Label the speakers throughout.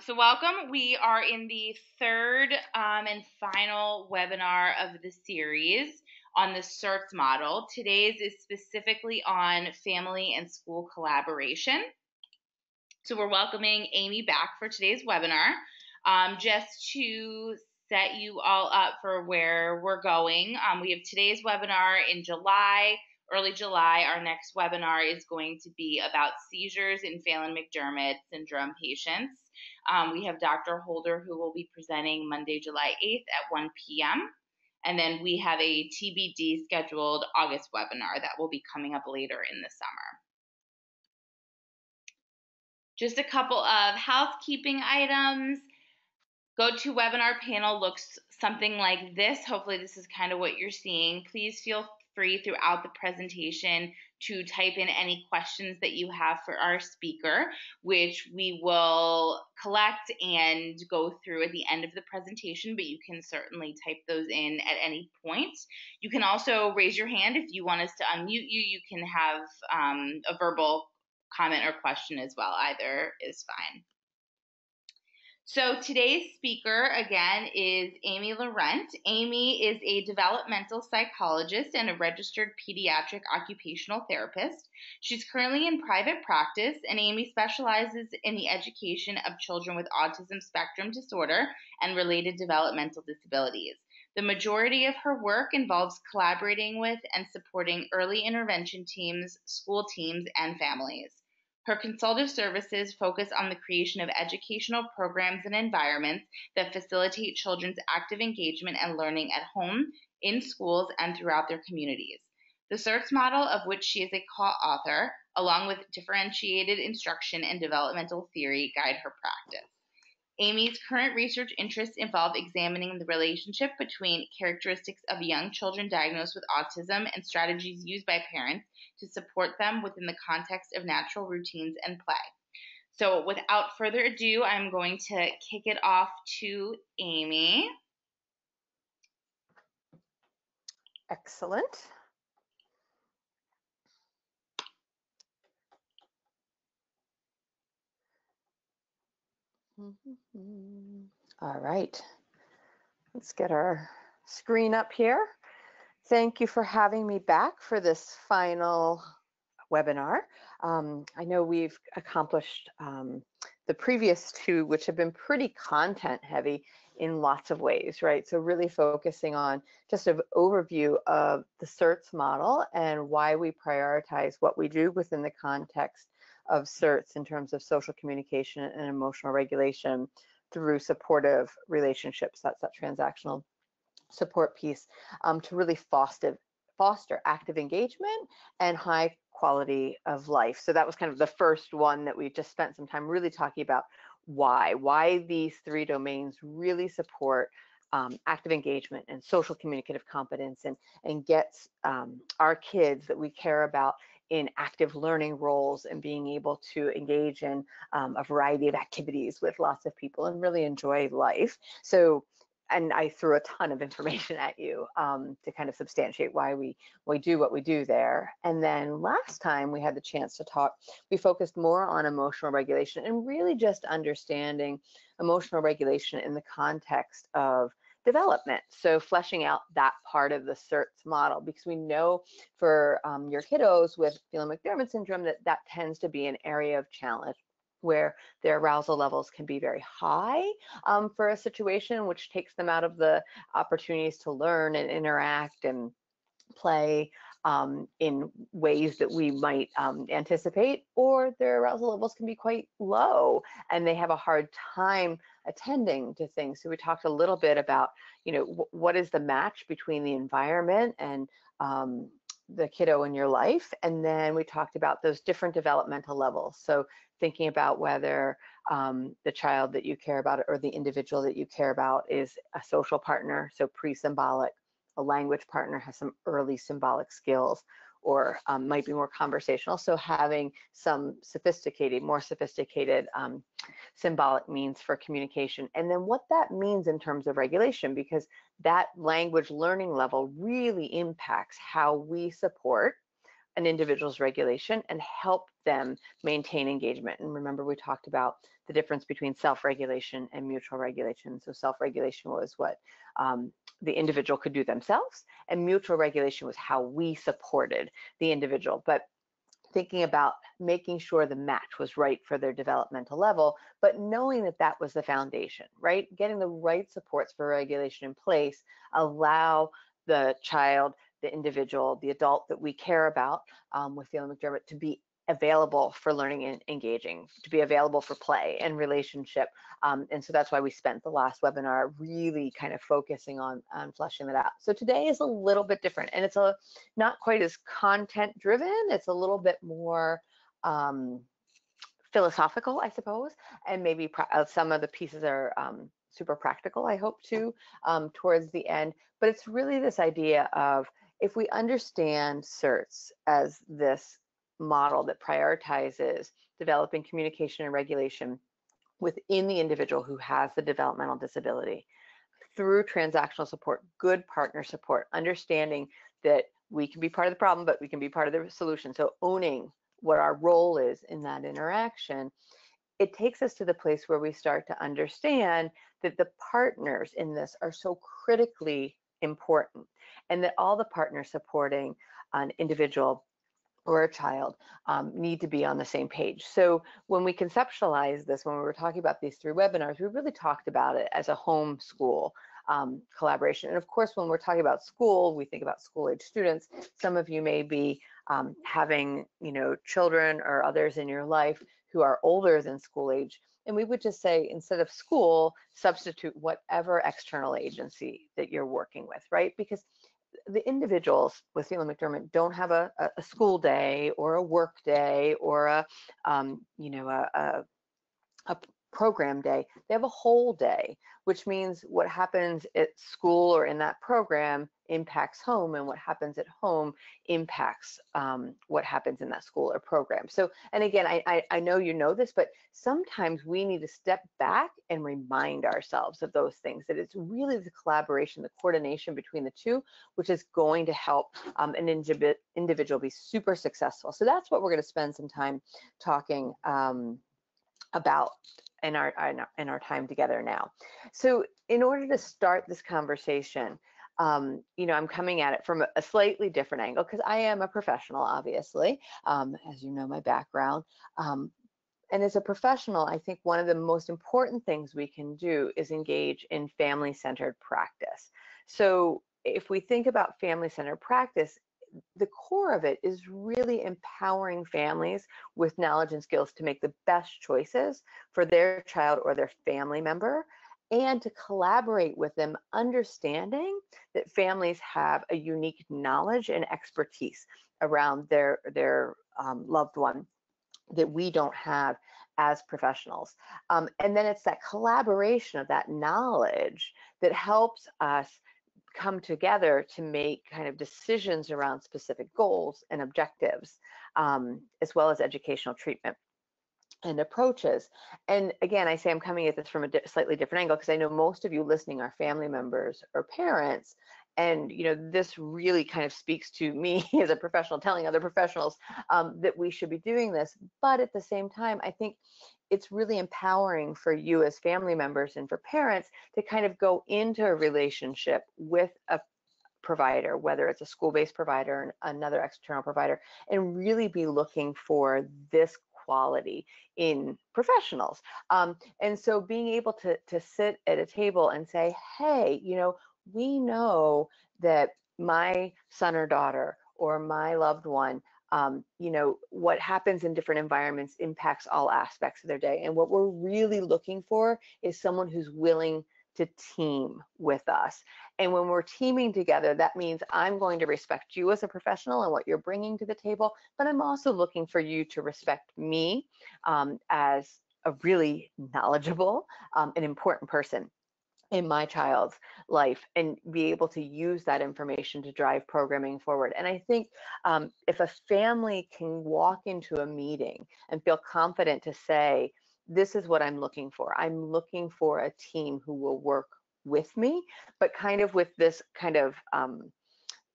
Speaker 1: So welcome. We are in the third and final webinar of the series on the SCERTS model. Today's is specifically on family and school collaboration. So we're welcoming Amy back for today's webinar. Just to set you all up for where we're going, we have today's webinar in July. Early July, our next webinar is going to be about seizures in Phelan-McDermid syndrome patients. We have Dr. Holder who will be presenting Monday, July 8th at 1 p.m. And then we have a TBD scheduled August webinar that will be coming up later in the summer. Just a couple of housekeeping items. GoToWebinar panel looks something like this. Hopefully this is kind of what you're seeing. Please feel free throughout the presentation to type in any questions that you have for our speaker, which we will collect and go through at the end of the presentation, but you can certainly type those in at any point. You can also raise your hand if you want us to unmute you. You can have a verbal comment or question as well. Either is fine. So today's speaker, again, is Amy Laurent. Amy is a developmental psychologist and a registered pediatric occupational therapist. She's currently in private practice, and Amy specializes in the education of children with autism spectrum disorder and related developmental disabilities. The majority of her work involves collaborating with and supporting early intervention teams, school teams, and families. Her consultative services focus on the creation of educational programs and environments that facilitate children's active engagement and learning at home, in schools, and throughout their communities. The SCERTS model, of which she is a co-author, along with differentiated instruction and developmental theory, guide her practice. Amy's current research interests involve examining the relationship between characteristics of young children diagnosed with autism and strategies used by parents to support them within the context of natural routines and play. So without further ado, I'm going to kick it off to Amy.
Speaker 2: Excellent. All right, let's get our screen up here. Thank you for having me back for this final webinar. I know we've accomplished the previous two, which have been pretty content heavy in lots of ways, right? So really focusing on just an overview of the SCERTS model and why we prioritize what we do within the context of SCERTS in terms of social communication and emotional regulation through supportive relationships. That's that transactional support piece to really foster active engagement and high quality of life. So that was kind of the first one that we just spent some time really talking about why these three domains really support active engagement and social communicative competence and gets our kids that we care about in active learning roles and being able to engage in a variety of activities with lots of people and really enjoy life. So, and I threw a ton of information at you to kind of substantiate why we do what we do there. And then last time we had the chance to talk, we focused more on emotional regulation and really just understanding emotional regulation in the context of development. So fleshing out that part of the SCERTS model, because we know for your kiddos with Phelan-McDermid syndrome that tends to be an area of challenge where their arousal levels can be very high for a situation, which takes them out of the opportunities to learn and interact and play in ways that we might anticipate, or their arousal levels can be quite low and they have a hard time attending to things. So we talked a little bit about, what is the match between the environment and the kiddo in your life. And then we talked about those different developmental levels. So thinking about whether the child that you care about or the individual that you care about is a social partner, so pre-symbolic, a language partner has some early symbolic skills, or might be more conversational. So having some more sophisticated symbolic means for communication. And then what that means in terms of regulation, because that language learning level really impacts how we support an individual's regulation and help them maintain engagement. And remember, we talked about the difference between self-regulation and mutual regulation. So self-regulation was what the individual could do themselves, and mutual regulation was how we supported the individual. But thinking about making sure the match was right for their developmental level, but knowing that that was the foundation, right? Getting the right supports for regulation in place allow the child, the individual, the adult that we care about with Phelan-McDermid to be available for learning and engaging, to be available for play and relationship. And so that's why we spent the last webinar really kind of focusing on fleshing that out. So today is a little bit different, and it's not quite as content driven. It's a little bit more philosophical, I suppose, and maybe some of the pieces are super practical, I hope, too, towards the end. But it's really this idea of, if we understand SCERTS as this model that prioritizes developing communication and regulation within the individual who has the developmental disability through transactional support, good partner support, understanding that we can be part of the problem, but we can be part of the solution. So owning what our role is in that interaction, it takes us to the place where we start to understand that the partners in this are so critically important, and that all the partners supporting an individual or a child need to be on the same page. So when we conceptualize this, when we were talking about these 3 webinars, we really talked about it as a home school collaboration. And of course, when we're talking about school, we think about school-age students. Some of you may be having, children or others in your life who are older than school age. And we would just say, instead of school, substitute whatever external agency that you're working with, right? Because the individuals with Phelan-McDermid don't have a school day or a work day or a program day. They have a whole day, which means what happens at school or in that program impacts home, and what happens at home impacts what happens in that school or program. So, and again, I know you know this, but sometimes we need to step back and remind ourselves of those things, that it's really the collaboration, the coordination between the two, which is going to help an individual be super successful. So that's what we're going to spend some time talking about in our time together now. So in order to start this conversation, I'm coming at it from a slightly different angle, because I am a professional, obviously, as you know my background. And as a professional, I think one of the most important things we can do is engage in family-centered practice. So if we think about family-centered practice, the core of it is really empowering families with knowledge and skills to make the best choices for their child or their family member, and to collaborate with them, understanding that families have a unique knowledge and expertise around their loved one that we don't have as professionals. And then it's that collaboration of that knowledge that helps us come together to make kind of decisions around specific goals and objectives, as well as educational treatment and approaches. And again, I say I'm coming at this from a slightly different angle, because I know most of you listening are family members or parents. And this really kind of speaks to me as a professional, telling other professionals that we should be doing this. But at the same time, I think it's really empowering for you as family members and for parents to kind of go into a relationship with a provider, whether it's a school-based provider or another external provider, and really be looking for this quality in professionals. And so being able to sit at a table and say, hey, we know that my son or daughter or my loved one, what happens in different environments impacts all aspects of their day. And what we're really looking for is someone who's willing to team with us. And when we're teaming together, that means I'm going to respect you as a professional and what you're bringing to the table, but I'm also looking for you to respect me as a really knowledgeable and important person in my child's life, and be able to use that information to drive programming forward. And I think if a family can walk into a meeting and feel confident to say, this is what I'm looking for. I'm looking for a team who will work with me, but kind of with this kind of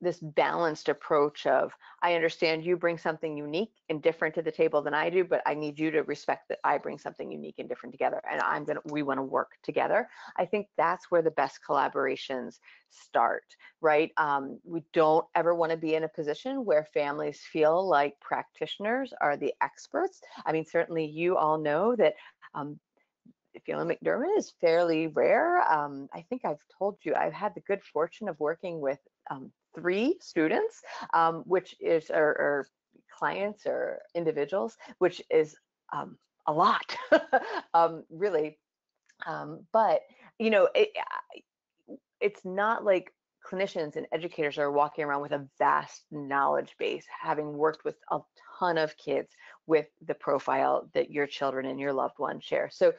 Speaker 2: this balanced approach of, I understand you bring something unique and different to the table than I do, but I need you to respect that I bring something unique and different together, and we want to work together. I think that's where the best collaborations start, right? We don't ever want to be in a position where families feel like practitioners are the experts. I mean, certainly you all know that Phelan-McDermid is fairly rare. I think I've told you I've had the good fortune of working with 3 students, which is or clients or individuals, which is a lot, really. But you know, it's not like clinicians and educators are walking around with a vast knowledge base, having worked with a ton of kids with the profile that your children and your loved ones share. So,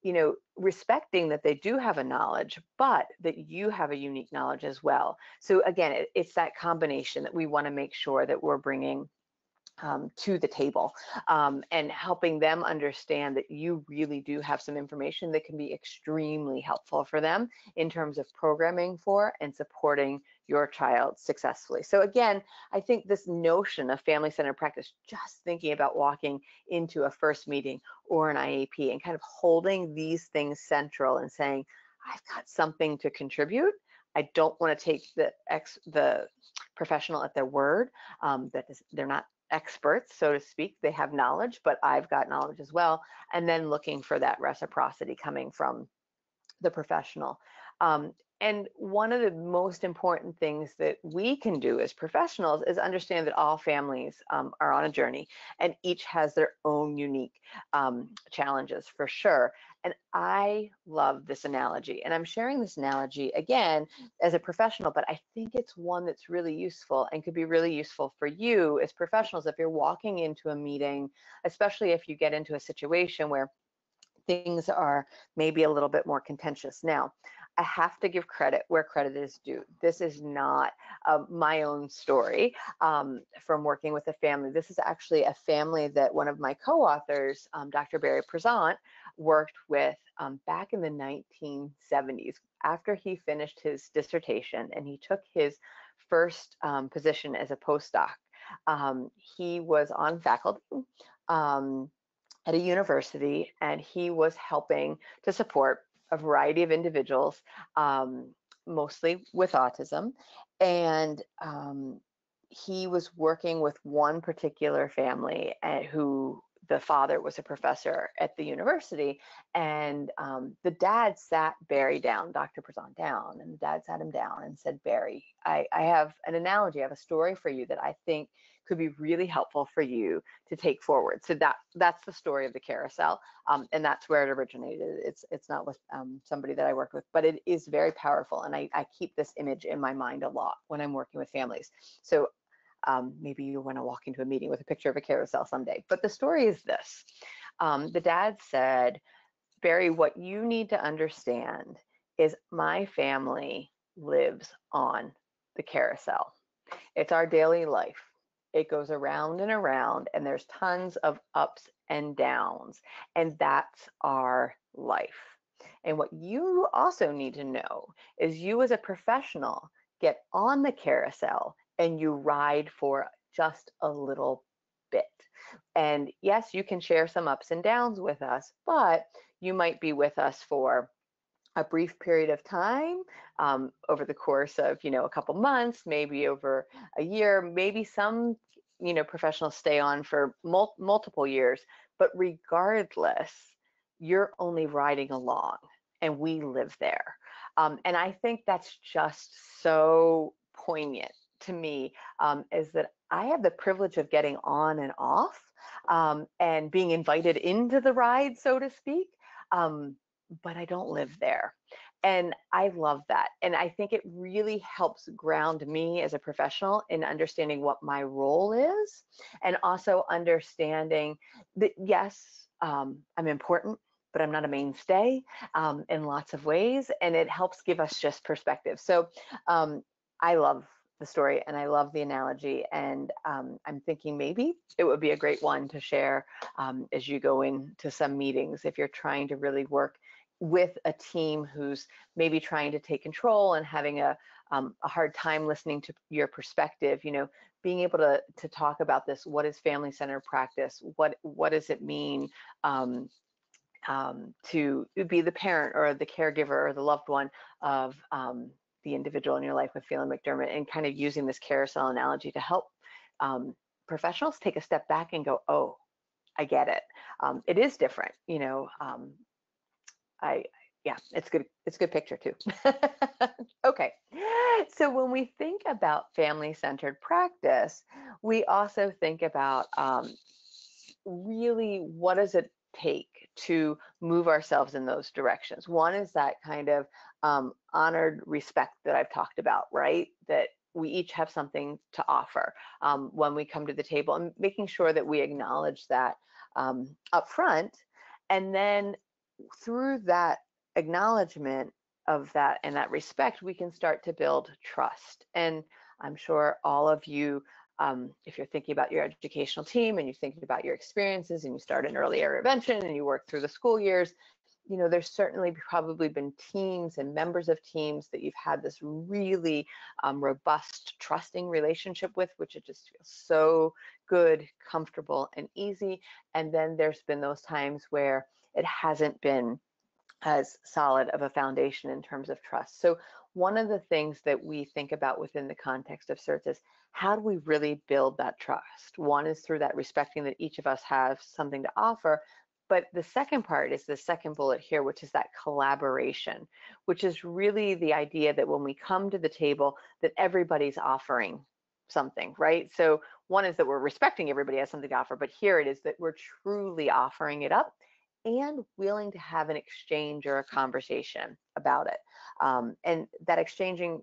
Speaker 2: you know, respecting that they do have a knowledge, but that you have a unique knowledge as well. So again, it's that combination that we want to make sure that we're bringing to the table, and helping them understand that you really do have some information that can be extremely helpful for them in terms of programming for and supporting your child successfully. So again, I think this notion of family-centered practice, just thinking about walking into a first meeting or an IEP and kind of holding these things central and saying, I've got something to contribute. I don't want to take the professional at their word, they're not experts, so to speak. They have knowledge, but I've got knowledge as well. And then looking for that reciprocity coming from the professional. And one of the most important things that we can do as professionals is understand that all families are on a journey, and each has their own unique challenges for sure. And I love this analogy, and I'm sharing this analogy again as a professional, but I think it's one that's really useful and could be really useful for you as professionals if you're walking into a meeting, especially if you get into a situation where things are maybe a little bit more contentious. Now, I have to give credit where credit is due. This is not my own story from working with a family. This is actually a family that one of my co-authors, Dr. Barry Prezant, worked with back in the 1970s after he finished his dissertation and he took his first position as a postdoc. He was on faculty at a university, and he was helping to support a variety of individuals, mostly with autism. And he was working with one particular family who the father was a professor at the university, and the dad sat Barry down, Dr. Prezant down, and the dad sat him down and said, Barry, I have an analogy, I have a story for you that I think could be really helpful for you to take forward. So that's the story of the carousel, and that's where it originated. It's not with somebody that I worked with, but it is very powerful, and I keep this image in my mind a lot when I'm working with families. So maybe you want to walk into a meeting with a picture of a carousel someday. But the story is this. The dad said, Barry, what you need to understand is my family lives on the carousel. It's our daily life. It goes around and around, and there's tons of ups and downs, and that's our life. And what you also need to know is you as a professional get on the carousel and you ride for just a little bit. And yes, you can share some ups and downs with us, but you might be with us for a brief period of time, over the course of, a couple months, maybe over a year, maybe some, professionals stay on for multiple years, but regardless, you're only riding along and we live there. And I think that's just so poignant to me, is that I have the privilege of getting on and off, and being invited into the ride, so to speak. But I don't live there. And I love that. And I think it really helps ground me as a professional in understanding what my role is, and also understanding that, yes, I'm important, but I'm not a mainstay in lots of ways. And it helps give us just perspective. So I love the story and I love the analogy. And I'm thinking maybe it would be a great one to share as you go into some meetings if you're trying to really work with a team who's maybe trying to take control and having a hard time listening to your perspective, being able to talk about this. What is family-centered practice? What does it mean to be the parent or the caregiver or the loved one of the individual in your life with Phelan-McDermid, and kind of using this carousel analogy to help professionals take a step back and go, oh, I get it. It is different, yeah, it's good. It's a good picture too. Okay, so when we think about family-centered practice, we also think about really what does it take to move ourselves in those directions. One is that kind of honored respect that I've talked about, right? That we each have something to offer when we come to the table, and making sure that we acknowledge that up front, and then through that acknowledgement of that and that respect, we can start to build trust. And I'm sure all of you, if you're thinking about your educational team and you're thinking about your experiences and you start in early intervention and you work through the school years, there's certainly probably been teams and members of teams that you've had this really robust, trusting relationship with, which it just feels so good, comfortable, and easy. And then there's been those times where it hasn't been as solid of a foundation in terms of trust. So one of the things that we think about within the context of SCERTS is, how do we really build that trust? One is through that respecting that each of us have something to offer. But the second part is the second bullet here, which is that collaboration, which is really the idea that when we come to the table, that everybody's offering something, right? So one is that we're respecting everybody has something to offer, but here it is that we're truly offering it up and willing to have an exchange or a conversation about it. And that exchanging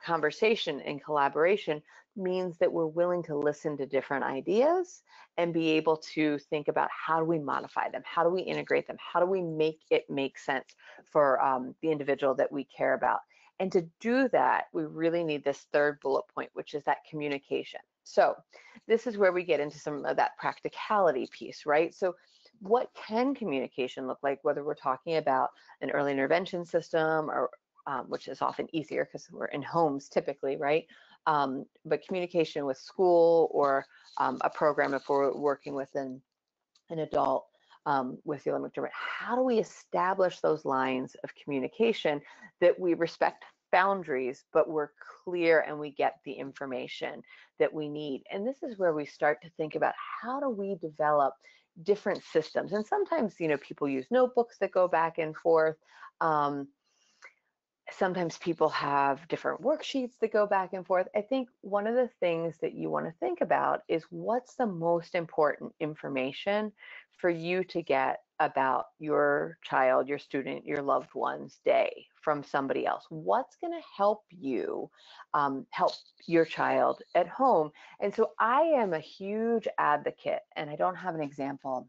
Speaker 2: conversation and collaboration means that we're willing to listen to different ideas and be able to think about, how do we modify them? How do we integrate them? How do we make it make sense for the individual that we care about? And to do that, we really need this third bullet point, which is that communication. So this is where we get into some of that practicality piece, right? So what can communication look like, whether we're talking about an early intervention system, or which is often easier because we're in homes typically, right? But communication with school, or a program if we're working with an adult with Phelan-McDermid. How do we establish those lines of communication that we respect boundaries, but we're clear and we get the information that we need? And this is where we start to think about, how do we develop different systems? And sometimes, people use notebooks that go back and forth. Sometimes people have different worksheets that go back and forth. I think one of the things that you want to think about is, what's the most important information for you to get about your child, your student, your loved one's day from somebody else? What's going to help you help your child at home? And so I am a huge advocate, and I don't have an example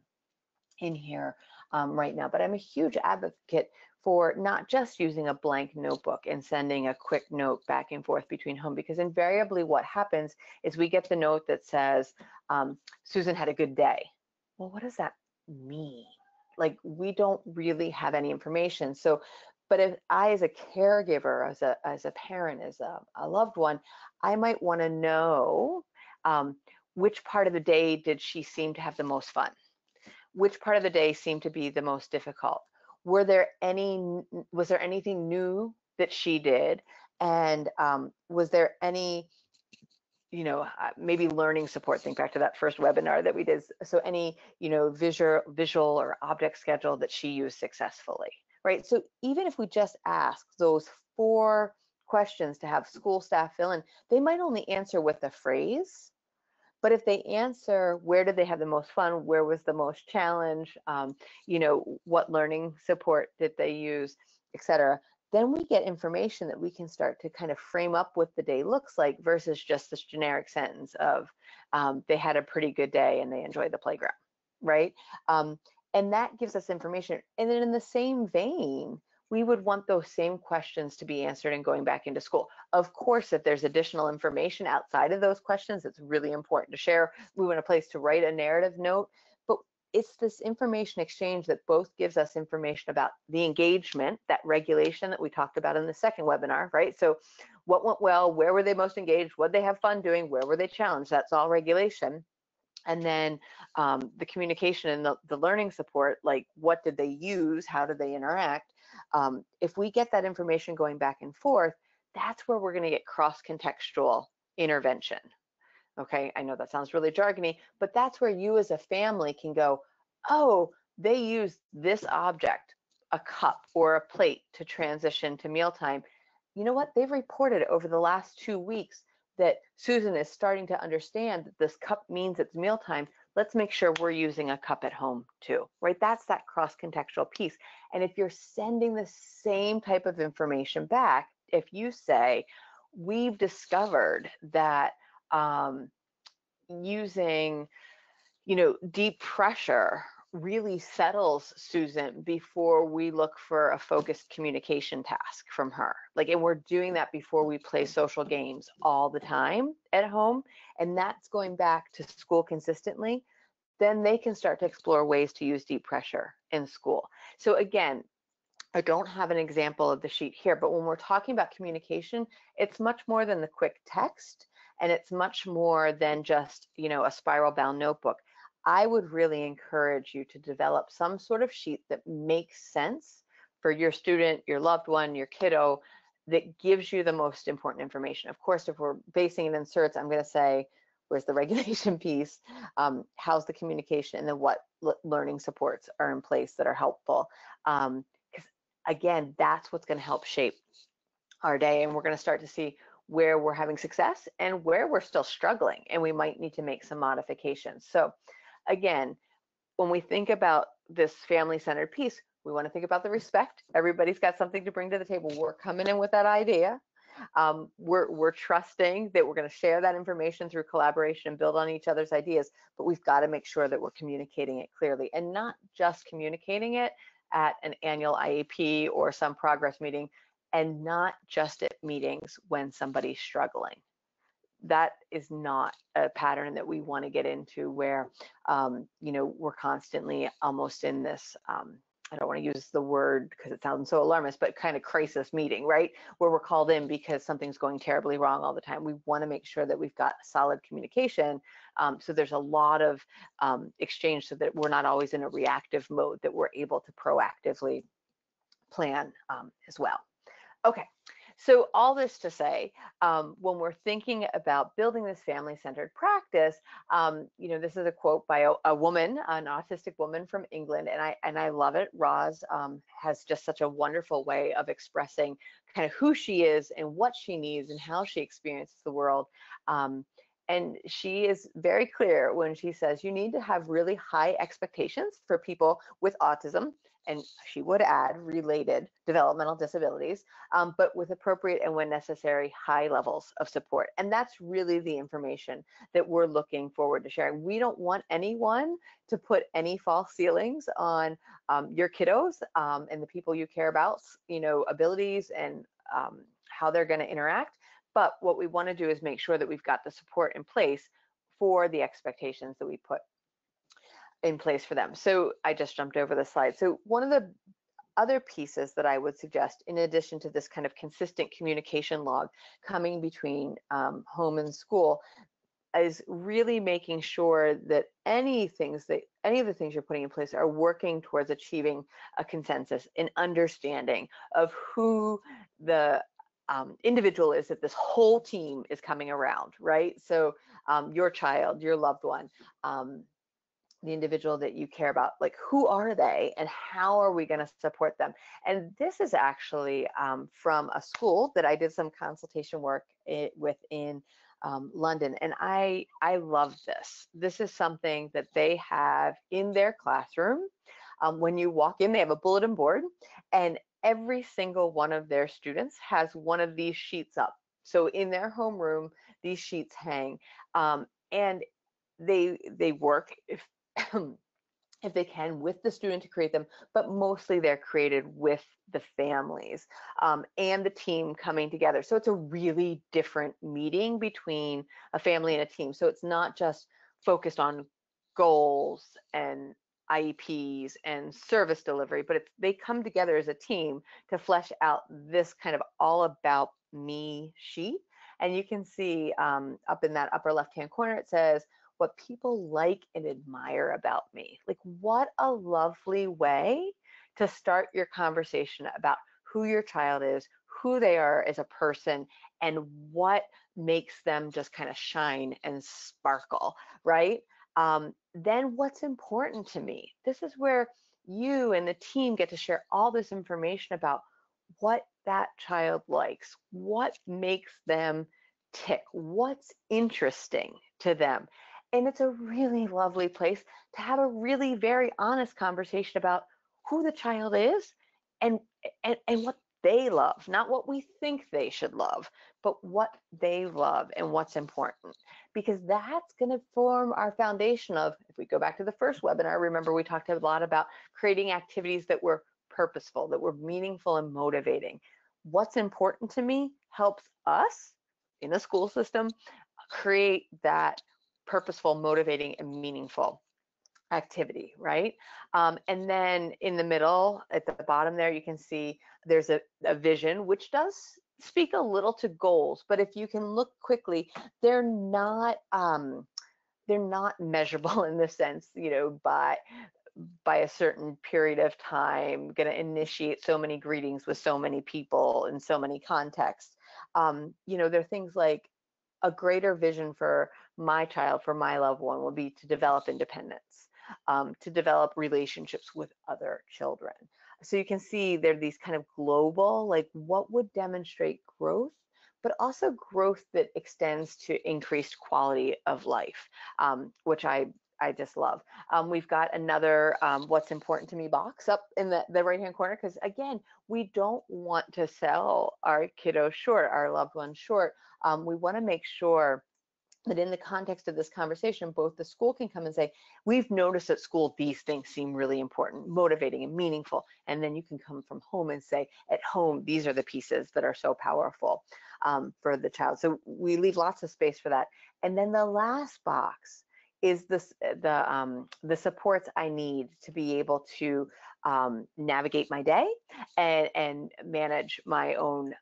Speaker 2: in here right now, but I'm a huge advocate for not just using a blank notebook and sending a quick note back and forth between home, because invariably what happens is we get the note that says, Susan had a good day. Well, what does that mean? Like, we don't really have any information. So, but if I, as a caregiver, as a parent, as a loved one, I might want to know which part of the day did she seem to have the most fun? Which part of the day seemed to be the most difficult? Was there anything new that she did? And was there any, maybe learning support? Think back to that first webinar that we did. So any, visual or object schedule that she used successfully, right? So even if we just ask those 4 questions to have school staff fill in, they might only answer with a phrase. But if they answer, where did they have the most fun? Where was the most challenge? What learning support did they use, et cetera? Then we get information that we can start to kind of frame up what the day looks like, versus just this generic sentence of they had a pretty good day and they enjoyed the playground, right? And that gives us information. And then in the same vein, we would want those same questions to be answered and going back into school. Of course, if there's additional information outside of those questions, it's really important to share. We want a place to write a narrative note, but it's this information exchange that both gives us information about the engagement, that regulation that we talked about in the second webinar, right? So what went well, where were they most engaged, what did they have fun doing, where were they challenged? That's all regulation. And then the communication and the learning support, like what did they use, how did they interact? If we get that information going back and forth, that's where we're going to get cross-contextual intervention. Okay, I know that sounds really jargony, but that's where you as a family can go, oh, they use this object, a cup or a plate, to transition to mealtime. You know what? They've reported over the last 2 weeks that Susan is starting to understand that this cup means it's mealtime. Let's make sure we're using a cup at home too, right? That's that cross-contextual piece. And if you're sending the same type of information back, if you say, we've discovered that using, deep pressure really settles Susan before we look for a focused communication task from her. Like, and we're doing that before we play social games all the time at home, and that's going back to school consistently, then they can start to explore ways to use deep pressure in school. So again, I don't have an example of the sheet here, but when we're talking about communication, it's much more than the quick text, and it's much more than just, a spiral bound notebook. I would really encourage you to develop some sort of sheet that makes sense for your student, your loved one, your kiddo, that gives you the most important information. Of course, if we're basing it in SCERTS, I'm going to say, where's the regulation piece? How's the communication? And then what learning supports are in place that are helpful? Again, that's what's going to help shape our day, and we're going to start to see where we're having success and where we're still struggling, and we might need to make some modifications. So again, when we think about this family-centered piece, we want to think about the respect. Everybody's got something to bring to the table. We're coming in with that idea. We're trusting that we're going to share that information through collaboration and build on each other's ideas, but we've got to make sure that we're communicating it clearly, and not just communicating it at an annual IEP or some progress meeting, and not just at meetings when somebody's struggling. That is not a pattern that we want to get into, where we're constantly almost in this, I don't want to use the word because it sounds so alarmist, but kind of crisis meeting, right? Where we're called in because something's going terribly wrong all the time. We want to make sure that we've got solid communication. So there's a lot of exchange, so that we're not always in a reactive mode, that we're able to proactively plan as well. Okay. So all this to say, when we're thinking about building this family-centered practice, this is a quote by a woman, an autistic woman from England, and I love it. Roz has just such a wonderful way of expressing kind of who she is and what she needs and how she experiences the world. And she is very clear when she says you need to have really high expectations for people with autism, and she would add related developmental disabilities, but with appropriate and, when necessary, high levels of support. And that's really the information that we're looking forward to sharing. We don't want anyone to put any false ceilings on your kiddos and the people you care about, abilities and how they're going to interact. But what we want to do is make sure that we've got the support in place for the expectations that we put in place for them. So I just jumped over the slide. So one of the other pieces that I would suggest, in addition to this kind of consistent communication log coming between home and school, is really making sure that any of the things you're putting in place are working towards achieving a consensus, an understanding of who the individual is that this whole team is coming around, right? So your child, your loved one, the individual that you care about, like, who are they and how are we going to support them? And this is actually from a school that I did some consultation work with in London, and I love this. This is something that they have in their classroom. When you walk in, they have a bulletin board, and every single one of their students has one of these sheets up. So in their homeroom, these sheets hang, and they work if they can with the student to create them, but mostly they're created with the families and the team coming together. So it's a really different meeting between a family and a team. So it's not just focused on goals and IEPs and service delivery, but they come together as a team to flesh out this kind of all about me sheet. And you can see up in that upper left-hand corner, it says, what people like and admire about me. Like, what a lovely way to start your conversation about who your child is, who they are as a person, and what makes them just kind of shine and sparkle, right? Then what's important to me? This is where you and the team get to share all this information about what that child likes, what makes them tick, what's interesting to them. And it's a really lovely place to have a really very honest conversation about who the child is and and what they love, not what we think they should love, but what they love and what's important. Because that's going to form our foundation of, if we go back to the first webinar, remember we talked a lot about creating activities that were purposeful, that were meaningful and motivating. What's important to me helps us in a school system create that purposeful, motivating, and meaningful activity, right? And then in the middle, at the bottom there, you can see there's a vision, which does speak a little to goals, but if you can look quickly, they're not measurable in the sense, by a certain period of time, going to initiate so many greetings with so many people in so many contexts. There are things like a greater vision for my child, for my loved one, will be to develop independence, to develop relationships with other children. So you can see there are these kind of global, like what would demonstrate growth, but also growth that extends to increased quality of life, which I just love. We've got another what's important to me box up in the right-hand corner, because again, we don't want to sell our kiddo short, our loved ones short. We want to make sure that in the context of this conversation, both the school can come and say, we've noticed at school these things seem really important, motivating, and meaningful. And then you can come from home and say, at home, these are the pieces that are so powerful for the child. So we leave lots of space for that. And then the last box is the supports I need to be able to navigate my day and manage my own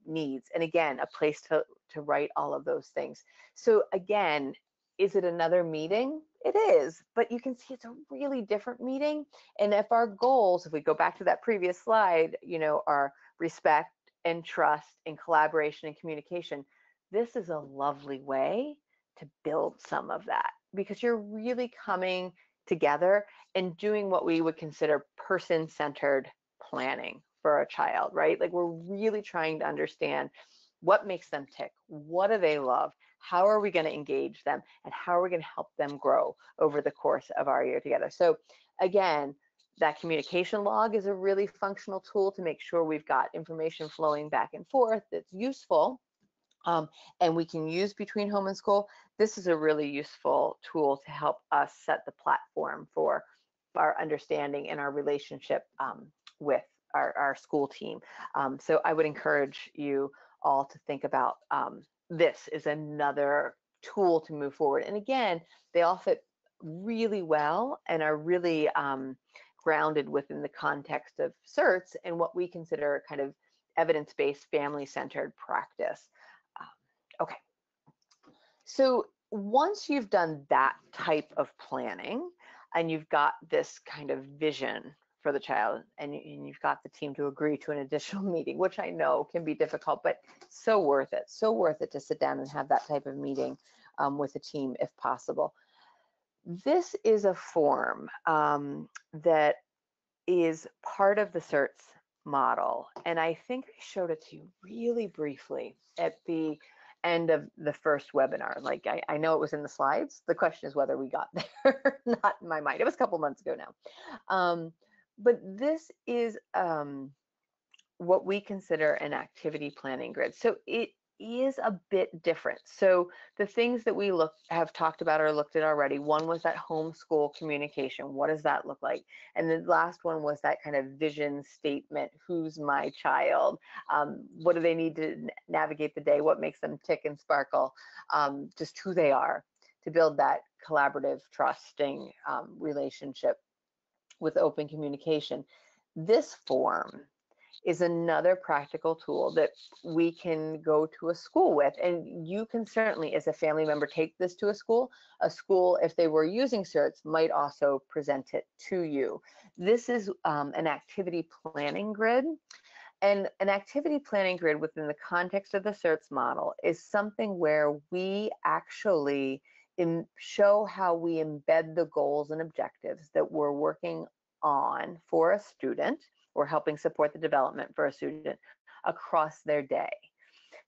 Speaker 2: needs. And again, a place to write all of those things. So again, is it another meeting? It is, but you can see it's a really different meeting. And if our goals, if we go back to that previous slide, are respect and trust and collaboration and communication, this is a lovely way to build some of that, because you're really coming together and doing what we would consider person-centered planning for a child, right? Like, we're really trying to understand what makes them tick, what do they love, how are we going to engage them, and how are we going to help them grow over the course of our year together. So again, that communication log is a really functional tool to make sure we've got information flowing back and forth that's useful. And we can use between home and school. This is a really useful tool to help us set the platform for our understanding and our relationship with our school team. So I would encourage you all to think about this is another tool to move forward. And again, they all fit really well and are really grounded within the context of SCERTS and what we consider kind of evidence-based, family-centered practice. Okay, so once you've done that type of planning and you've got this kind of vision for the child and you've got the team to agree to an additional meeting, which I know can be difficult, but so worth it to sit down and have that type of meeting with the team if possible. This is a form that is part of the SCERTS model, and I think I showed it to you really briefly at the end of the first webinar. Like, I know it was in the slides. The question is whether we got there, not in my mind. It was a couple months ago now. But this is what we consider an activity planning grid. So it is a bit different. So the things that we have talked about or looked at already, one was that homeschool communication. What does that look like? And the last one was that kind of vision statement. Who's my child? What do they need to navigate the day? What makes them tick and sparkle? Just who they are, to build that collaborative, trusting relationship with open communication. This form is another practical tool that we can go to a school with. And you can certainly, as a family member, take this to a school. A school, if they were using SCERTS, might also present it to you. This is an activity planning grid. And an activity planning grid within the context of the SCERTS model is something where we actually show how we embed the goals and objectives that we're working on for a student or helping support the development for a student across their day.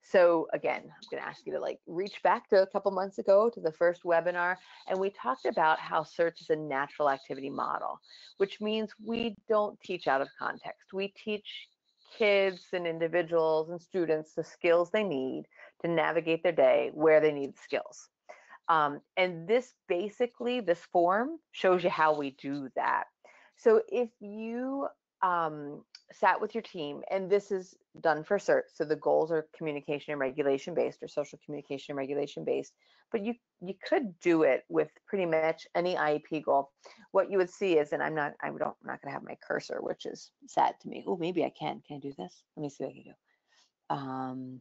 Speaker 2: So again, I'm going to ask you to reach back to a couple months ago to the first webinar, and we talked about how SCERTS is a natural activity model, which means we don't teach out of context. We teach kids and individuals and students the skills they need to navigate their day where they need skills. And this form shows you how we do that. So if you sat with your team, and this is done for SCERTS, so the goals are communication and regulation based, or social communication and regulation based, but you could do it with pretty much any IEP goal. What you would see is, and I'm not going to have my cursor, which is sad to me. Oh, maybe I can. Can I do this? Let me see what I can do.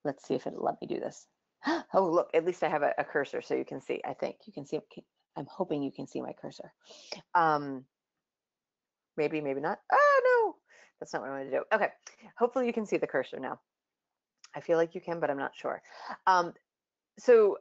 Speaker 2: Let's see if it'll let me do this. Oh, look, at least I have a cursor so you can see. I think you can see. I'm hoping you can see my cursor. Maybe, maybe not. Oh, no, that's not what I wanted to do. Okay, hopefully you can see the cursor now. I feel like you can, but I'm not sure. So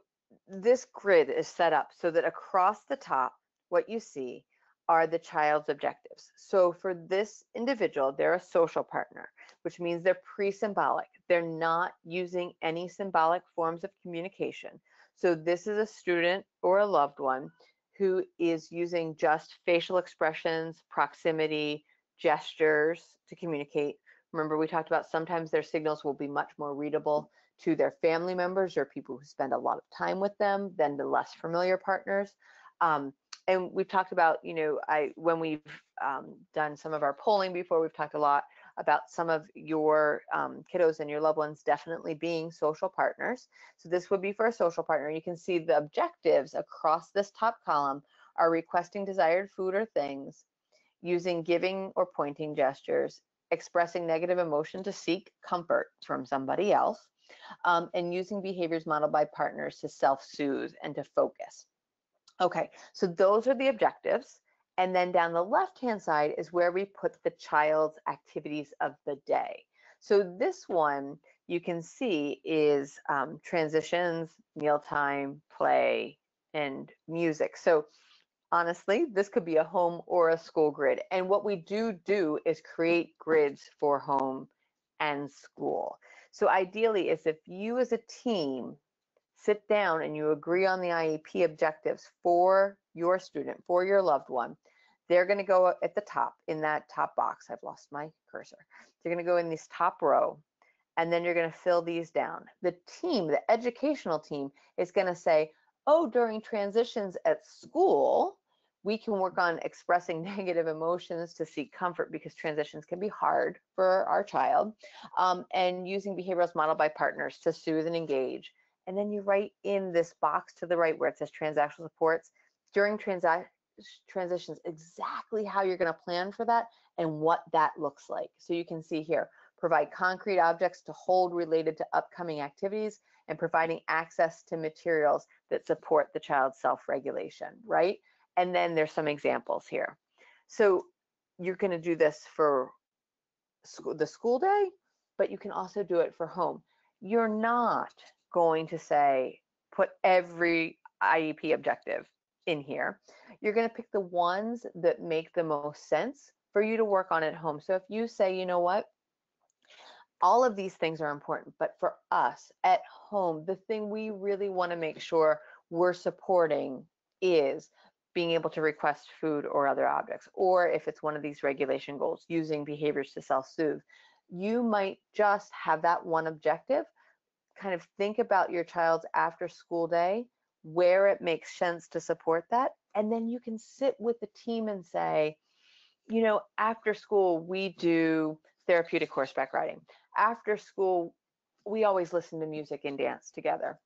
Speaker 2: this grid is set up so that across the top, what you see are the child's objectives. So for this individual, they're a social partner, which means they're pre-symbolic. They're not using any symbolic forms of communication. So this is a student or a loved one who is using just facial expressions, proximity, gestures to communicate. Remember, we talked about sometimes their signals will be much more readable to their family members or people who spend a lot of time with them than the less familiar partners. And we've talked about, when we've done some of our polling before, we've talked a lot about some of your kiddos and your loved ones definitely being social partners. So this would be for a social partner. You can see the objectives across this top column are requesting desired food or things, using giving or pointing gestures, expressing negative emotion to seek comfort from somebody else, and using behaviors modeled by partners to self-soothe and to focus. Okay, so those are the objectives. And then down the left-hand side is where we put the child's activities of the day. So this one you can see is transitions, mealtime, play, and music. So honestly, this could be a home or a school grid. And what we do is create grids for home and school. So ideally, is if you as a team sit down and you agree on the IEP objectives for your student, for your loved one, they're going to go at the top in that top box. I've lost my cursor. They're going to go in this top row, and then you're going to fill these down. The team, the educational team, is going to say, oh, during transitions at school, we can work on expressing negative emotions to seek comfort because transitions can be hard for our child, and using behaviorals modeled by partners to soothe and engage. And then you write in this box to the right where it says transactional supports during transitions exactly how you're going to plan for that and what that looks like. So you can see here, provide concrete objects to hold related to upcoming activities and providing access to materials that support the child's self-regulation, right? And then there's some examples here. So you're going to do this for the school day, but you can also do it for home. You're not going to say, put every IEP objective in here. You're going to pick the ones that make the most sense for you to work on at home. So if you say, you know what, all of these things are important, but for us at home, the thing we really want to make sure we're supporting is being able to request food or other objects, or if it's one of these regulation goals, using behaviors to self-soothe. You might just have that one objective. Kind of think about your child's after school day, where it makes sense to support that. And then you can sit with the team and say, after school, we do therapeutic horseback riding. After school, we always listen to music and dance together.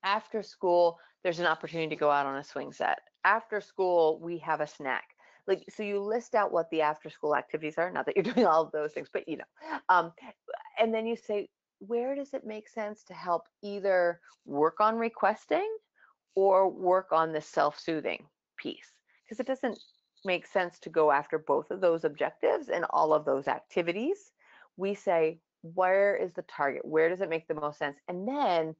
Speaker 2: After school, there's an opportunity to go out on a swing set. after school, we have a snack. Like, so you list out what the after school activities are, not that you're doing all of those things, but and then you say, where does it make sense to help either work on requesting or work on the self-soothing piece? Because it doesn't make sense to go after both of those objectives and all of those activities. We say, where is the target? Where does it make the most sense? And then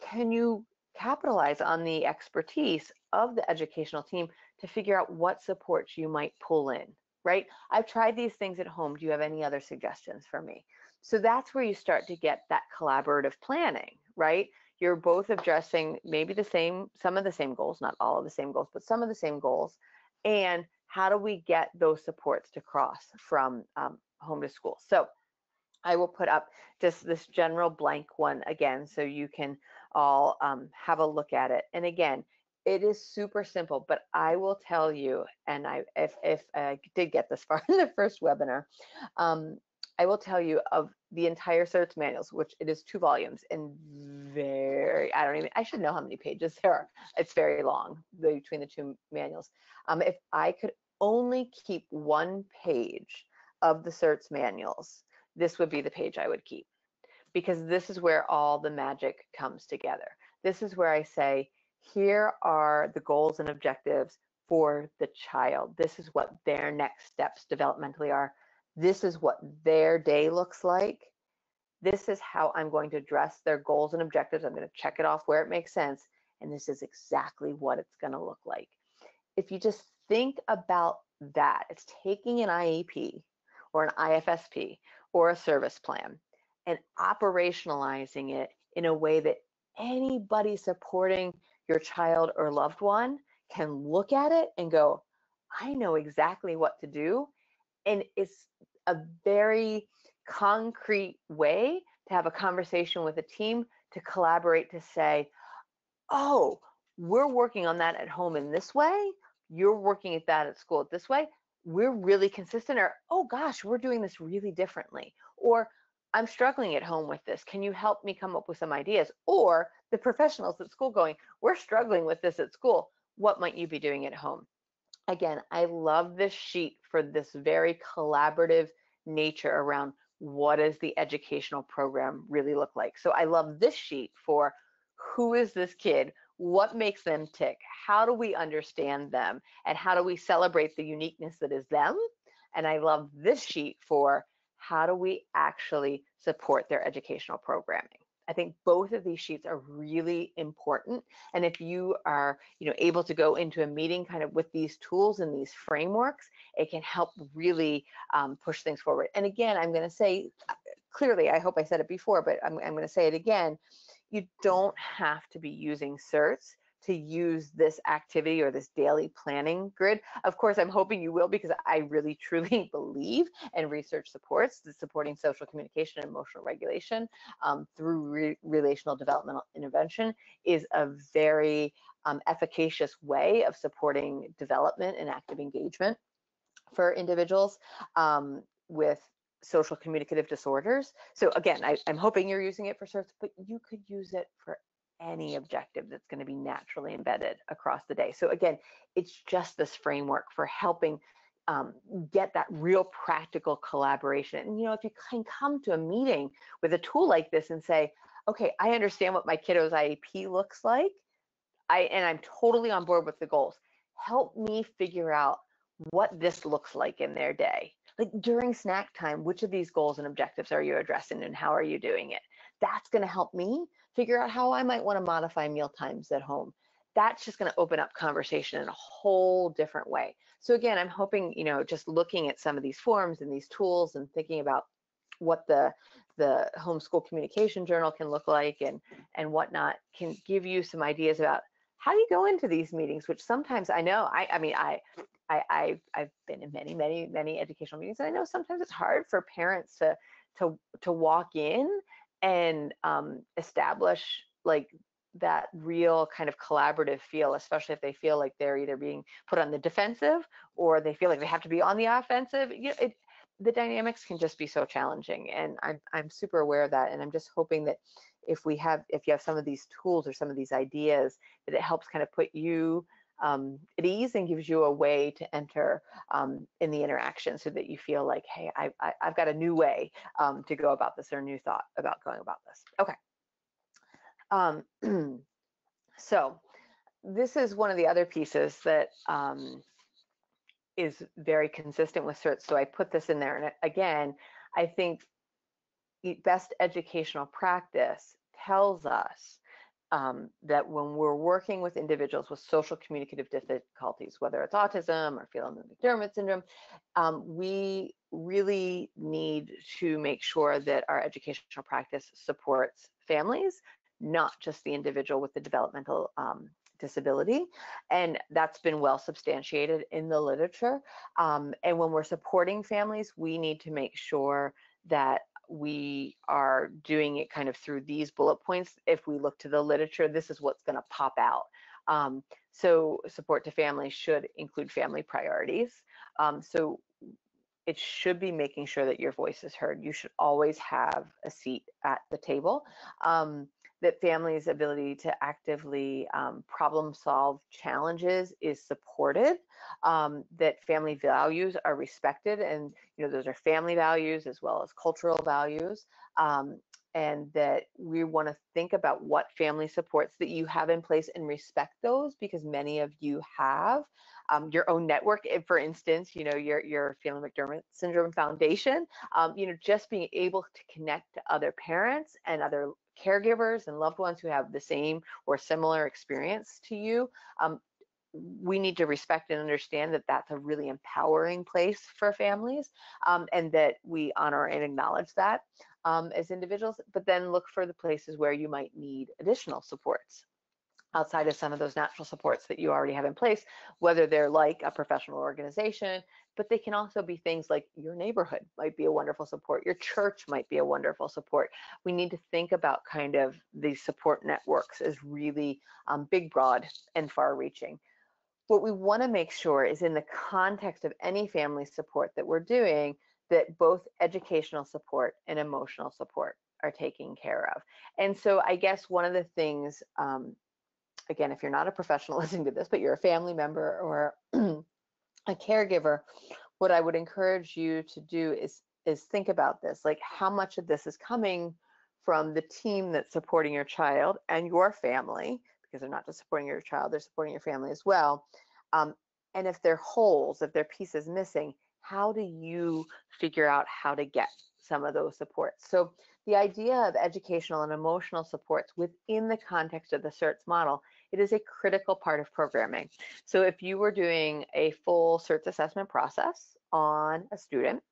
Speaker 2: can you capitalize on the expertise of the educational team to figure out what supports you might pull in, right? I've tried these things at home. Do you have any other suggestions for me? So that's where you start to get that collaborative planning, right? You're both addressing maybe some of the same goals, not all of the same goals, but some of the same goals. And how do we get those supports to cross from home to school? So I will put up just this general blank one again, so you can all have a look at it. And again, it is super simple, but I will tell you, and if I did get this far in the first webinar, I will tell you of the entire SCERTS manuals, which it is 2 volumes and I should know how many pages there are. It's very long between the 2 manuals. If I could only keep 1 page of the SCERTS manuals, this would be the page I would keep, because this is where all the magic comes together. This is where I say, here are the goals and objectives for the child. This is what their next steps developmentally are. This is what their day looks like. This is how I'm going to address their goals and objectives. I'm going to check it off where it makes sense. And this is exactly what it's going to look like. If you just think about that, it's taking an IEP or an IFSP or a service plan and operationalizing it in a way that anybody supporting your child or loved one can look at it and go, I know exactly what to do. And it's a very concrete way to have a conversation with a team, to collaborate, to say, oh, we're working on that at home in this way. You're working at that at school this way. We're really consistent. Or, oh gosh, we're doing this really differently. Or, I'm struggling at home with this. Can you help me come up with some ideas? Or the professionals at school going, we're struggling with this at school. What might you be doing at home? Again, I love this sheet for this very collaborative nature around what does the educational program really look like. So I love this sheet for who is this kid? What makes them tick? How do we understand them? And how do we celebrate the uniqueness that is them? And I love this sheet for how do we actually support their educational programming? I think both of these sheets are really important. And if you are, able to go into a meeting kind of with these tools and these frameworks, it can help really push things forward. And again, I'm going to say clearly, I hope I said it before, but I'm going to say it again. You don't have to be using SCERTS to use this activity or this daily planning grid. Of course, I'm hoping you will, because I really truly believe, and research supports, the supporting social communication and emotional regulation through relational developmental intervention is a very efficacious way of supporting development and active engagement for individuals with social communicative disorders. So again, I'm hoping you're using it for SCERTS, but you could use it for any objective that's going to be naturally embedded across the day. So again, it's just this framework for helping get that real practical collaboration. And if you can come to a meeting with a tool like this and say, okay, I understand what my kiddo's IEP looks like, and I'm totally on board with the goals. Help me figure out what this looks like in their day. Like during snack time, which of these goals and objectives are you addressing and how are you doing it? That's going to help me figure out how I might want to modify meal times at home. That's just going to open up conversation in a whole different way. So again, I'm hoping, just looking at some of these forms and these tools and thinking about what the homeschool communication journal can look like and whatnot can give you some ideas about how do you go into these meetings, which sometimes I know, I've been in many educational meetings, and I know sometimes it's hard for parents to walk in and establish like that real kind of collaborative feel, especially if they feel like they're either being put on the defensive or they feel like they have to be on the offensive. The dynamics can just be so challenging, and I'm super aware of that. And I'm just hoping that if you have some of these tools or some of these ideas, that it helps kind of put you at ease and gives you a way to enter in the interaction so that you feel like, hey, I've got a new way to go about this or a new thought about going about this. Okay. So this is one of the other pieces that is very consistent with SCERTS. So I put this in there. And again, I think best educational practice tells us that when we're working with individuals with social communicative difficulties, whether it's autism or Phelan-McDermid syndrome, we really need to make sure that our educational practice supports families, not just the individual with the developmental disability. And that's been well substantiated in the literature. And when we're supporting families, we need to make sure that we are doing it kind of through these bullet points. If we look to the literature, this is what's going to pop out. So support to families should include family priorities. So it should be making sure that your voice is heard. You should always have a seat at the table. That families' ability to actively problem solve challenges is supported, that family values are respected, and those are family values as well as cultural values, and that we want to think about what family supports that you have in place and respect those, because many of you have your own network. For instance, your Phelan-McDermid Syndrome Foundation, just being able to connect to other parents and other caregivers and loved ones who have the same or similar experience to you. We need to respect and understand that that's a really empowering place for families, and that we honor and acknowledge that as individuals, but then look for the places where you might need additional supports outside of some of those natural supports that you already have in place, whether they're like a professional organization, but they can also be things like your neighborhood might be a wonderful support, your church might be a wonderful support. We need to think about kind of these support networks as really big, broad, and far-reaching. What we want to make sure is in the context of any family support that we're doing, that both educational support and emotional support are taken care of. And so I guess one of the things, again, if you're not a professional listening to this, but you're a family member or a caregiver, what I would encourage you to do is think about this, like how much of this is coming from the team that's supporting your child and your family, because they're not just supporting your child, they're supporting your family as well. And if there are holes, if there are pieces missing, how do you figure out how to get some of those supports? So the idea of educational and emotional supports within the context of the SCERTS model, it is a critical part of programming. So if you were doing a full SCERTS assessment process on a student,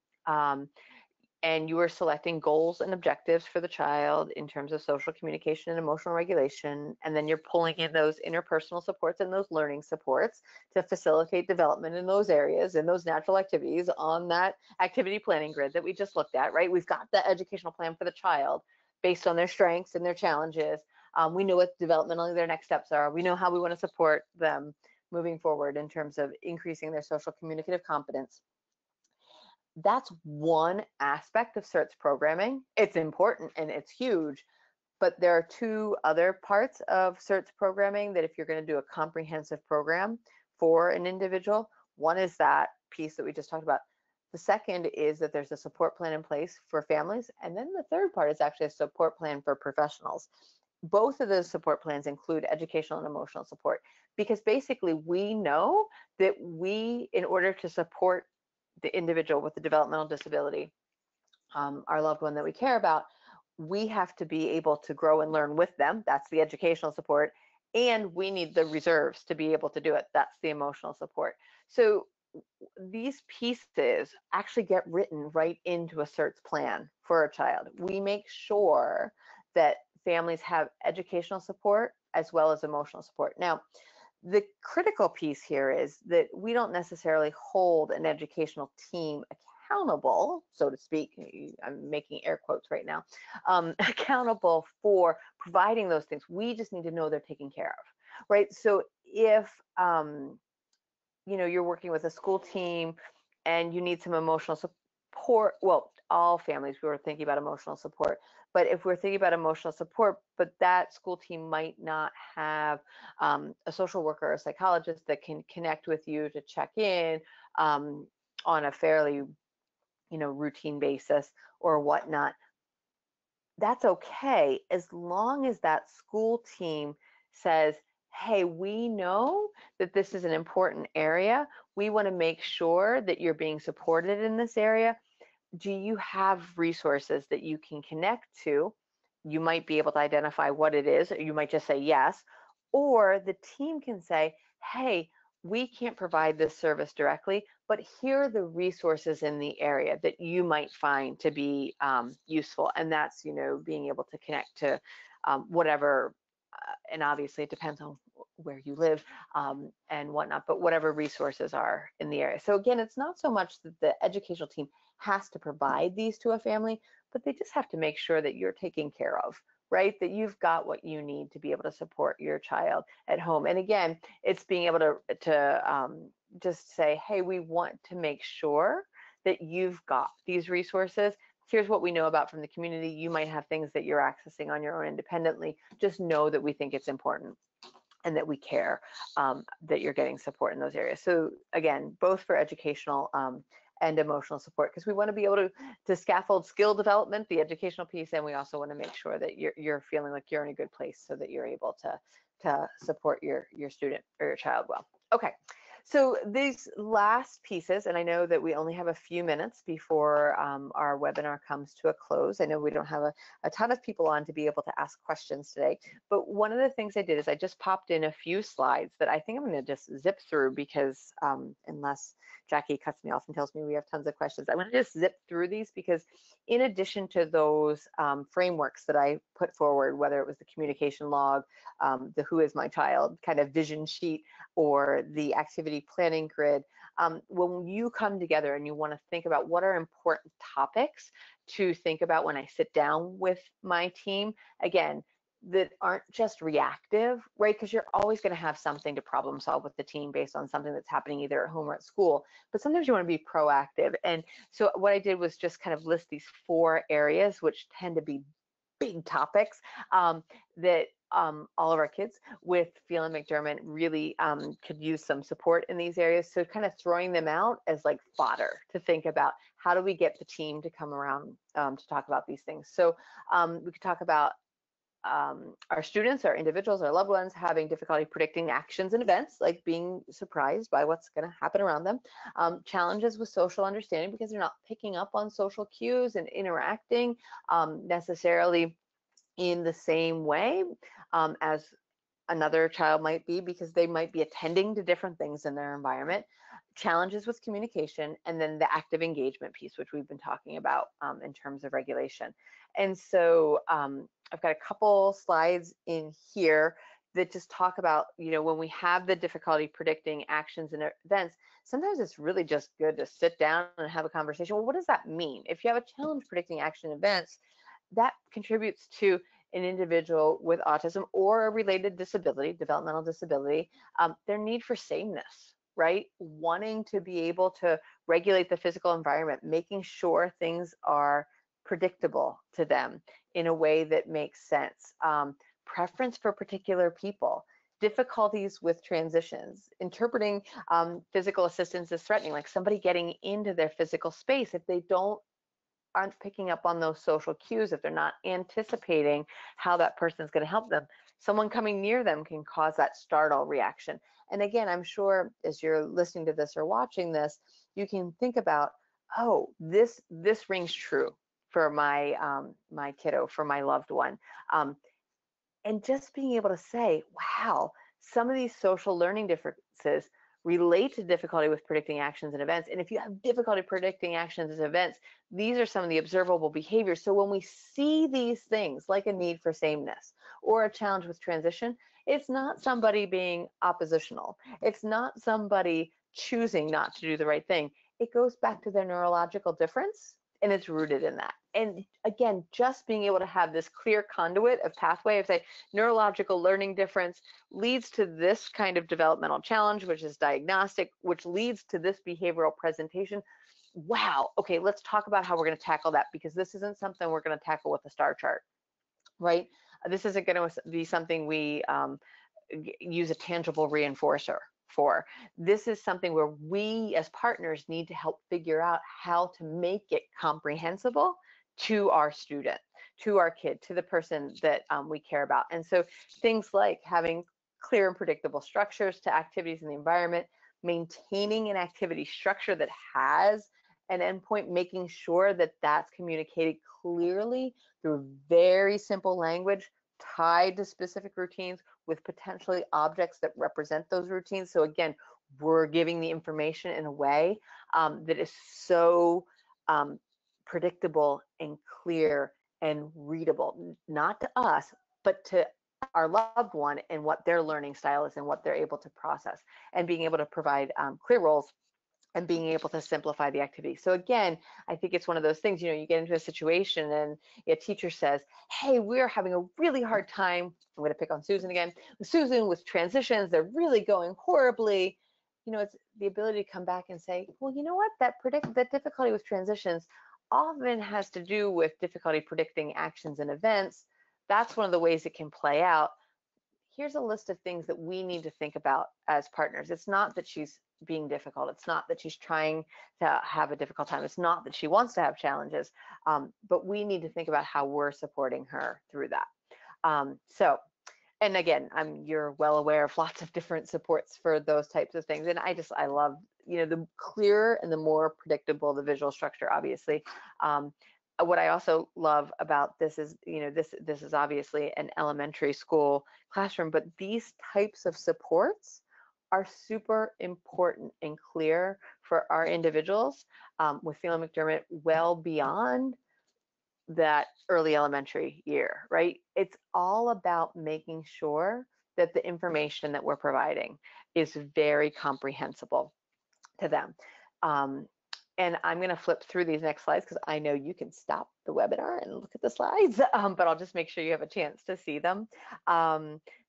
Speaker 2: and you were selecting goals and objectives for the child in terms of social communication and emotional regulation, and then you're pulling in those interpersonal supports and those learning supports to facilitate development in those areas and those natural activities on that activity planning grid that we just looked at, right? We've got the educational plan for the child based on their strengths and their challenges. We know what developmentally their next steps are. We know how we want to support them moving forward in terms of increasing their social communicative competence. That's one aspect of SCERTS programming. It's important and it's huge, but there are two other parts of SCERTS programming that if you're going to do a comprehensive program for an individual, one is that piece that we just talked about. The second is that there's a support plan in place for families. And then the third part is actually a support plan for professionals. Both of those support plans include educational and emotional support, because basically we know that in order to support the individual with the developmental disability, our loved one that we care about, we have to be able to grow and learn with them. That's the educational support. And we need the reserves to be able to do it. That's the emotional support. So these pieces actually get written right into a SCERTS plan for a child. We make sure that families have educational support as well as emotional support. Now, the critical piece here is that we don't necessarily hold an educational team accountable, so to speak. I'm making air quotes right now, accountable for providing those things. We just need to know they're taken care of, right? So if you're working with a school team and you need some emotional support, well, all families, we were thinking about emotional support. But if we're thinking about emotional support, but that school team might not have a social worker or a psychologist that can connect with you to check in on a fairly, routine basis or whatnot, that's okay as long as that school team says, hey, we know that this is an important area. We want to make sure that you're being supported in this area. Do you have resources that you can connect to? You might be able to identify what it is, or you might just say yes, or the team can say, hey, we can't provide this service directly, but here are the resources in the area that you might find to be useful. And that's, being able to connect to whatever, and obviously it depends on where you live and whatnot, but whatever resources are in the area. So again, it's not so much that the educational team has to provide these to a family, but they just have to make sure that you're taken care of, right? That you've got what you need to be able to support your child at home. And again, it's being able to just say, hey, we want to make sure that you've got these resources. Here's what we know about from the community. You might have things that you're accessing on your own independently. Just know that we think it's important and that we care that you're getting support in those areas. So again, both for educational and emotional support, because we want to be able to scaffold skill development, the educational piece, and we also want to make sure that you're feeling like you're in a good place so that you're able to support your student or your child well. Okay. So these last pieces, and I know that we only have a few minutes before our webinar comes to a close. I know we don't have a ton of people on to be able to ask questions today, but one of the things I did is I just popped in a few slides that I think I'm going to just zip through because unless Jackie cuts me off and tells me we have tons of questions, I'm going to just zip through these because in addition to those frameworks that I put forward, whether it was the communication log, the Who is My Child kind of vision sheet, or the activity planning grid, when you come together and you want to think about what are important topics to think about when I sit down with my team, again, that aren't just reactive, right? Because you're always going to have something to problem solve with the team based on something that's happening either at home or at school, but sometimes you want to be proactive. And so what I did was just kind of list these 4 areas, which tend to be big topics that all of our kids with Phelan-McDermid really could use some support in these areas. So kind of throwing them out as like fodder to think about how do we get the team to come around to talk about these things. So we could talk about our students, our individuals, our loved ones having difficulty predicting actions and events, like being surprised by what's going to happen around them. Challenges with social understanding because they're not picking up on social cues and interacting necessarily in the same way as another child might be, because they might be attending to different things in their environment. Challenges with communication, and then the active engagement piece, which we've been talking about in terms of regulation. And so I've got a couple slides in here that just talk about, when we have the difficulty predicting actions and events, sometimes it's really just good to sit down and have a conversation. Well, what does that mean? If you have a challenge predicting action events, that contributes to an individual with autism or a related disability, developmental disability, their need for sameness, right? Wanting to be able to regulate the physical environment, making sure things are predictable to them in a way that makes sense. Preference for particular people, difficulties with transitions, interpreting physical assistance as threatening, like somebody getting into their physical space if they aren't picking up on those social cues, if they're not anticipating how that person's going to help them. Someone coming near them can cause that startle reaction. And again, I'm sure as you're listening to this or watching this, you can think about, oh, this rings true for my my kiddo, for my loved one. And just being able to say, wow, some of these social learning differences relate to difficulty with predicting actions and events. And if you have difficulty predicting actions and events, these are some of the observable behaviors. So when we see these things, like a need for sameness or a challenge with transition, it's not somebody being oppositional. It's not somebody choosing not to do the right thing. It goes back to their neurological difference, and it's rooted in that. And again, just being able to have this clear conduit of pathway of, say, neurological learning difference leads to this kind of developmental challenge, which is diagnostic, which leads to this behavioral presentation. wow, okay, let's talk about how we're going to tackle that, because this isn't something we're going to tackle with a star chart, right? This isn't going to be something we use a tangible reinforcer for. This is something where we as partners need to help figure out how to make it comprehensible to our student, to our kid, to the person that we care about. And so things like having clear and predictable structures to activities in the environment, maintaining an activity structure that has an endpoint, making sure that that's communicated clearly through very simple language tied to specific routines with potentially objects that represent those routines. So again, we're giving the information in a way that is so predictable and clear and readable, not to us, but to our loved one and what their learning style is and what they're able to process, and being able to provide clear roles and being able to simplify the activity. So again, I think it's one of those things, you know, you get into a situation and a teacher says, hey, we're having a really hard time, I'm going to pick on Susan again, Susan, with transitions, they're really going horribly. You know, it's the ability to come back and say, well, you know what, that difficulty with transitions often has to do with difficulty predicting actions and events. That's one of the ways it can play out. Here's a list of things that we need to think about as partners. It's not that she's being difficult. It's not that she's trying to have a difficult time. It's not that she wants to have challenges, but we need to think about how we're supporting her through that. And again, you're well aware of lots of different supports for those types of things. And I love, you know, the clearer and the more predictable the visual structure, obviously. What I also love about this is, you know, this is obviously an elementary school classroom, but these types of supports are super important and clear for our individuals with Phelan-McDermid well beyond that early elementary year, right? It's all about making sure that the information that we're providing is very comprehensible to them. And I'm going to flip through these next slides because I know you can stop the webinar and look at the slides, but I'll just make sure you have a chance to see them.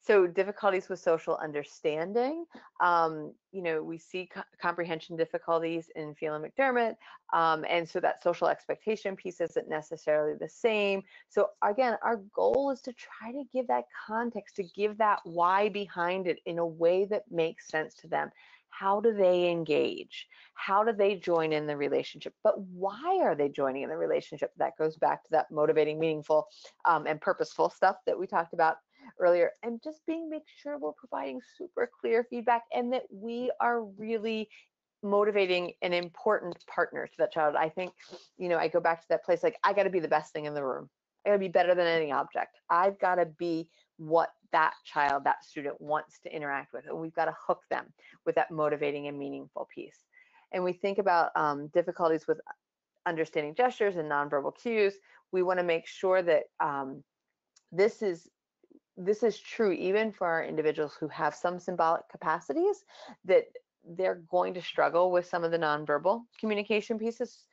Speaker 2: So difficulties with social understanding. You know, we see comprehension difficulties in Phelan-McDermid, and so that social expectation piece isn't necessarily the same. So again, our goal is to try to give that context, to give that why behind it in a way that makes sense to them. How do they engage? How do they join in the relationship? But why are they joining in the relationship? That goes back to that motivating, meaningful, and purposeful stuff that we talked about earlier. And just make sure we're providing super clear feedback and that we are really motivating an important partner to that child. I think, you know, I go back to that place, like, I got to be the best thing in the room. I got to be better than any object. I've got to be what that child, that student wants to interact with. And we've got to hook them with that motivating and meaningful piece. And we think about difficulties with understanding gestures and nonverbal cues. We want to make sure that this is true even for our individuals who have some symbolic capacities, that they're going to struggle with some of the nonverbal communication pieces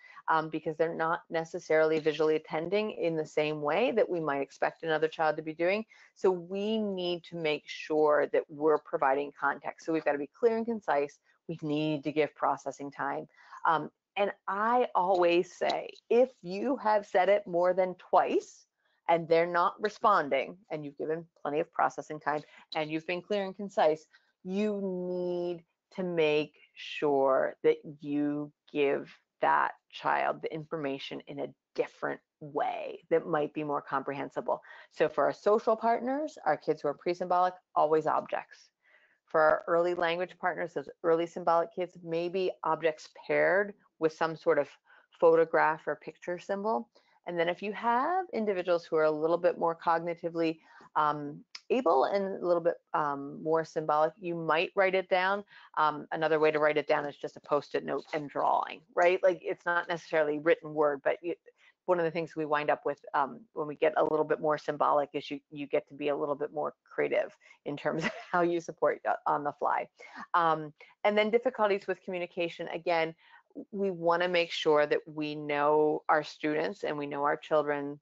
Speaker 2: because they're not necessarily visually attending in the same way that we might expect another child to be doing. So we need to make sure that we're providing context. So we've got to be clear and concise. We need to give processing time. And I always say, if you have said it more than twice, and they're not responding, and you've given plenty of processing time, and you've been clear and concise, you need to make sure that you give that child the information in a different way that might be more comprehensible. So for our social partners, our kids who are pre-symbolic, always objects. For our early language partners, those early symbolic kids, maybe objects paired with some sort of photograph or picture symbol. And then if you have individuals who are a little bit more cognitively able and a little bit more symbolic, you might write it down. Another way to write it down is just a Post-it note and drawing, right? Like, it's not necessarily written word, but one of the things we wind up with when we get a little bit more symbolic is you get to be a little bit more creative in terms of how you support on the fly. And then difficulties with communication, again, we want to make sure that we know our students and we know our children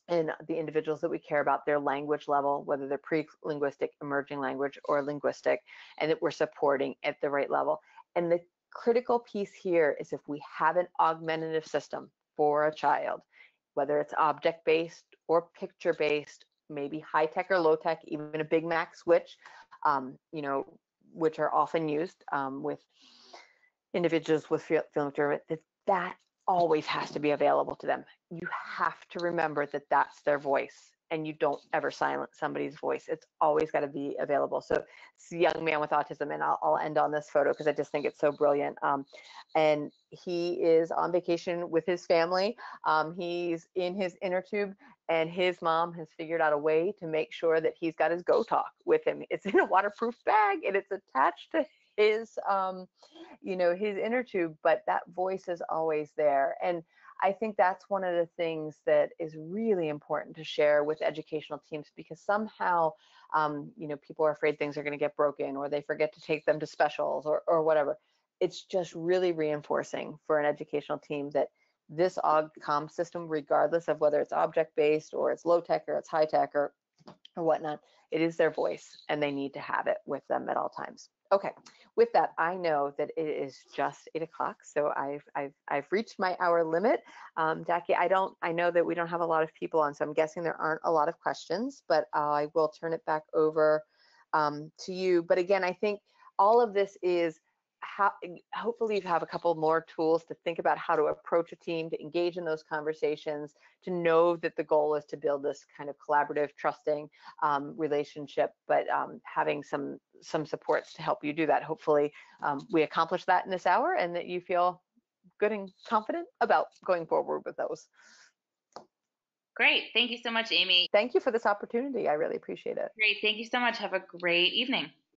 Speaker 2: and the individuals that we care about, their language level, whether they're pre-linguistic, emerging language, or linguistic, and that we're supporting at the right level. And the critical piece here is if we have an augmentative system for a child, whether it's object-based or picture-based, maybe high-tech or low-tech, even a Big Mac switch, which are often used with individuals with Phelan-McDermid, that always has to be available to them. You have to remember that that's their voice, and you don't ever silence somebody's voice. It's always got to be available. So it's a young man with autism, and I'll end on this photo because I just think it's so brilliant. And he is on vacation with his family. He's in his inner tube, and his mom has figured out a way to make sure that he's got his Go Talk with him. It's in a waterproof bag, and it's attached to his his inner tube, but that voice is always there. And I think that's one of the things that is really important to share with educational teams, because somehow people are afraid things are going to get broken, or they forget to take them to specials, or whatever. It's just really reinforcing for an educational team that this AUG-COM system, regardless of whether it's object-based or it's low-tech or it's high-tech or whatnot, it is their voice, and they need to have it with them at all times. Okay, with that, I know that it is just 8 o'clock, so I've reached my hour limit. Jackie, I know that we don't have a lot of people on, so I'm guessing there aren't a lot of questions, but I will turn it back over to you. But again, I think all of this is hopefully you have a couple more tools to think about how to approach a team, to engage in those conversations, to know that the goal is to build this kind of collaborative, trusting relationship, but having some supports to help you do that. Hopefully we accomplish that in this hour, and that you feel good and confident about going forward with those.
Speaker 1: Great. Thank you so much, Amy.
Speaker 2: Thank you for this opportunity. I really appreciate it.
Speaker 1: Great. Thank you so much. Have a great evening.